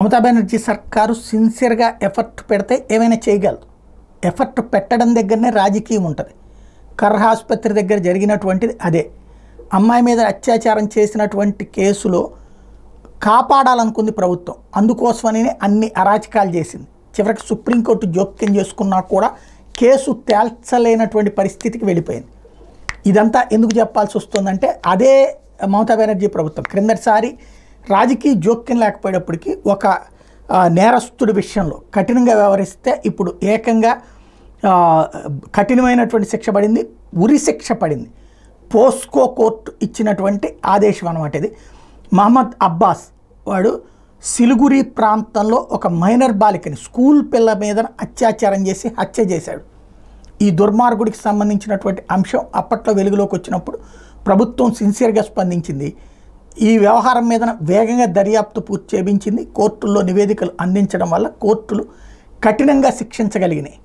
మమతా బెనర్జీ సర్కారు సిన్సియర్గా ఎఫర్ట్ పెడితే ఏమైనా చేయగలదు. ఎఫర్ట్ పెట్టడం దగ్గరనే రాజకీయం ఉంటుంది. కర్ర ఆసుపత్రి దగ్గర జరిగినటువంటిది అదే. అమ్మాయి మీద అత్యాచారం చేసినటువంటి కేసులో కాపాడాలనుకుంది ప్రభుత్వం. అందుకోసమని అన్ని అరాచకాలు చేసింది. చివరికి సుప్రీంకోర్టు జోక్యం చేసుకున్నా కూడా కేసు తేల్చలేనటువంటి పరిస్థితికి వెళ్ళిపోయింది. ఇదంతా ఎందుకు చెప్పాల్సి వస్తుందంటే అదే మమతా బెనర్జీ ప్రభుత్వం క్రిందటిసారి రాజకీయ జోక్యం లేకపోయేటప్పటికీ ఒక నేరస్తుడి విషయంలో కఠినంగా వ్యవహరిస్తే ఇప్పుడు ఏకంగా కఠినమైనటువంటి శిక్ష పడింది, ఉరి శిక్ష పడింది. పోస్కో కోర్టు ఇచ్చినటువంటి ఆదేశం అన్నమాట ఇది. మహమ్మద్ అబ్బాస్ వాడు సిలిగురి ప్రాంతంలో ఒక మైనర్ బాలికని స్కూల్ పిల్ల మీద అత్యాచారం చేసి హత్య చేశాడు. ఈ దుర్మార్గుడికి సంబంధించినటువంటి అంశం అప్పట్లో వెలుగులోకి వచ్చినప్పుడు ప్రభుత్వం సిన్సియర్గా స్పందించింది. ఈ వ్యవహారం మీద వేగంగా దర్యాప్తు పూర్తి చేయించింది. కోర్టుల్లో నివేదికలు అందించడం వల్ల కోర్టులు కఠినంగా శిక్షించగలిగినాయి.